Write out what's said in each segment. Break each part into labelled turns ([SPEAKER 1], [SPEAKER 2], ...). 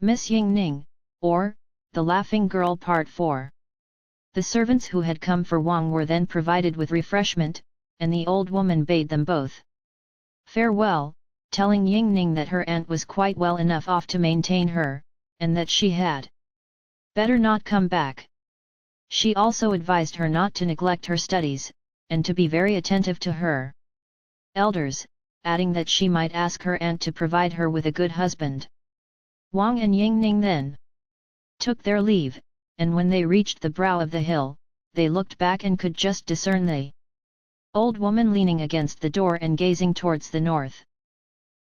[SPEAKER 1] Miss Ying Ning, or, The Laughing Girl Part 4. The servants who had come for Wang were then provided with refreshment, and the old woman bade them both farewell, telling Ying Ning that her aunt was quite well enough off to maintain her, and that she had better not come back. She also advised her not to neglect her studies, and to be very attentive to her elders, adding that she might ask her aunt to provide her with a good husband. Wang and Ying Ning then took their leave, and when they reached the brow of the hill, they looked back and could just discern the old woman leaning against the door and gazing towards the north.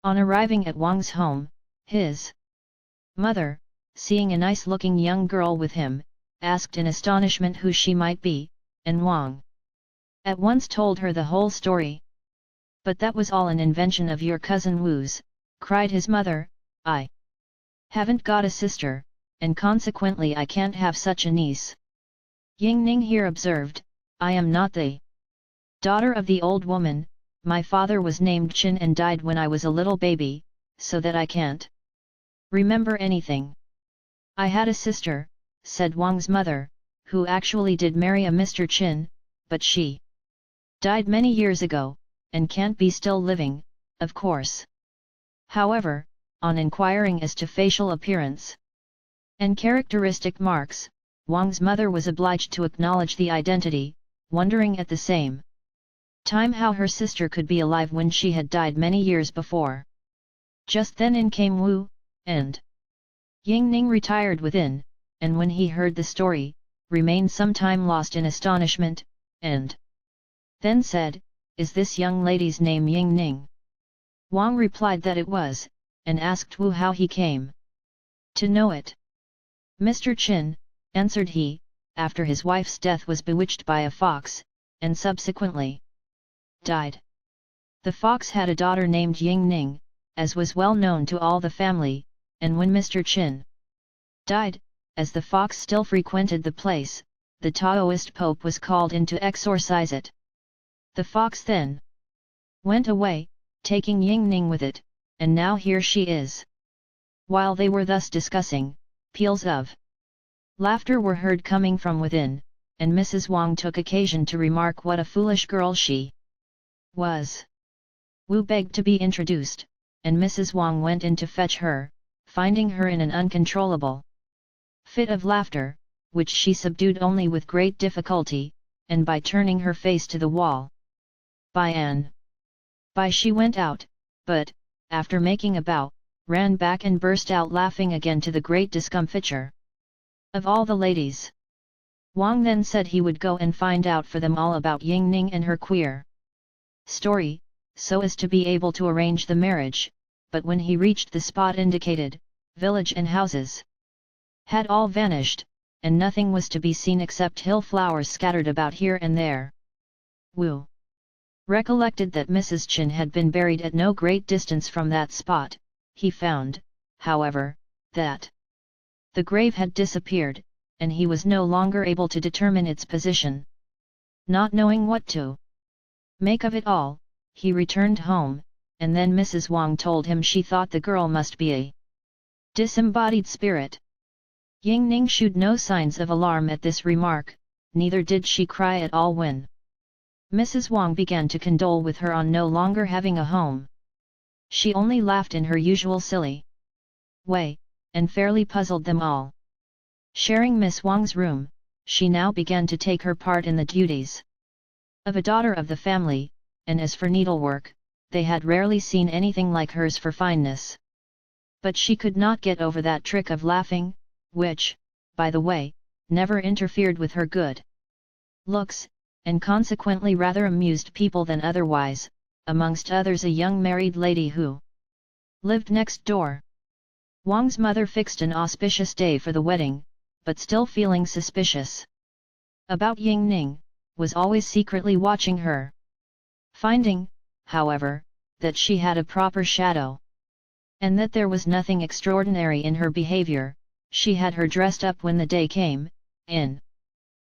[SPEAKER 1] On arriving at Wang's home, his mother, seeing a nice-looking young girl with him, asked in astonishment who she might be, and Wang at once told her the whole story. "But that was all an invention of your cousin Wu's," cried his mother. "I haven't got a sister, and consequently I can't have such a niece." Ying Ning here observed, "I am not the daughter of the old woman. My father was named Qin and died when I was a little baby, so that I can't remember anything." "I had a sister," said Wang's mother, "who actually did marry a Mr. Qin, but she died many years ago, and can't be still living, of course." However, on inquiring as to facial appearance and characteristic marks, Wang's mother was obliged to acknowledge the identity, wondering at the same time how her sister could be alive when she had died many years before. Just then in came Wu, and Ying Ning retired within, and when he heard the story, remained some time lost in astonishment, and then said, "Is this young lady's name Ying Ning?" Wang replied that it was, and asked Wu how he came to know it. "Mr. Qin," answered he, "after his wife's death was bewitched by a fox, and subsequently died. The fox had a daughter named Ying Ning, as was well known to all the family, and when Mr. Qin died, as the fox still frequented the place, the Taoist Pope was called in to exorcise it. The fox then went away, taking Ying Ning with it, and now here she is." While they were thus discussing, peals of laughter were heard coming from within, and Mrs. Wang took occasion to remark what a foolish girl she was. Wu begged to be introduced, and Mrs. Wang went in to fetch her, finding her in an uncontrollable fit of laughter, which she subdued only with great difficulty, and by turning her face to the wall. By she went out, but, after making a bow, ran back and burst out laughing again to the great discomfiture of all the ladies. Wang then said he would go and find out for them all about Ying Ning and her queer story, so as to be able to arrange the marriage, but when he reached the spot indicated, village and houses had all vanished, and nothing was to be seen except hill flowers scattered about here and there. Wu recollected that Mrs. Qin had been buried at no great distance from that spot. He found, however, that the grave had disappeared, and he was no longer able to determine its position. Not knowing what to make of it all, he returned home, and then Mrs. Wang told him she thought the girl must be a disembodied spirit. Ying Ning showed no signs of alarm at this remark, neither did she cry at all when Mrs. Wang began to condole with her on no longer having a home. She only laughed in her usual silly way, and fairly puzzled them all. Sharing Miss Wang's room, she now began to take her part in the duties of a daughter of the family, and as for needlework, they had rarely seen anything like hers for fineness. But she could not get over that trick of laughing, which, by the way, never interfered with her good looks, and consequently rather amused people than otherwise, amongst others a young married lady who lived next door. Wang's mother fixed an auspicious day for the wedding, but still feeling suspicious about Ying Ning, was always secretly watching her. Finding, however, that she had a proper shadow, and that there was nothing extraordinary in her behavior, she had her dressed up when the day came, in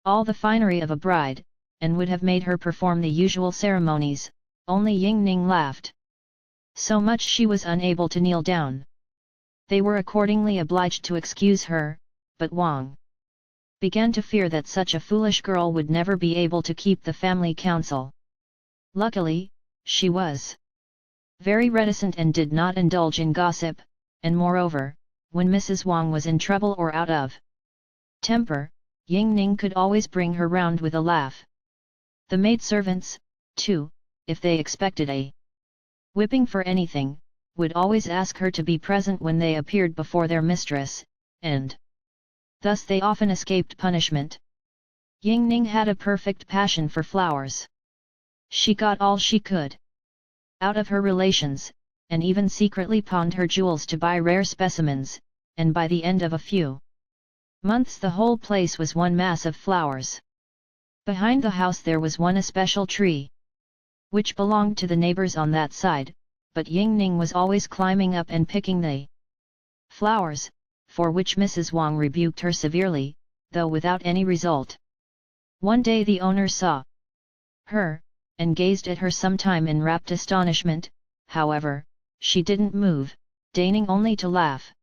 [SPEAKER 1] all the finery of a bride, and would have made her perform the usual ceremonies, only Ying Ning laughed so much she was unable to kneel down. They were accordingly obliged to excuse her, but Wang began to fear that such a foolish girl would never be able to keep the family council. Luckily, she was very reticent and did not indulge in gossip, and moreover, when Mrs. Wang was in trouble or out of temper, Ying Ning could always bring her round with a laugh. The maidservants, too, if they expected a whipping for anything, would always ask her to be present when they appeared before their mistress, and thus they often escaped punishment. Ying Ning had a perfect passion for flowers. She got all she could out of her relations, and even secretly pawned her jewels to buy rare specimens, and by the end of a few months the whole place was one mass of flowers. Behind the house there was one especial tree, which belonged to the neighbors on that side, but Ying Ning was always climbing up and picking the flowers, for which Mrs. Wang rebuked her severely, though without any result. One day the owner saw her, and gazed at her some time in rapt astonishment. However, she didn't move, deigning only to laugh.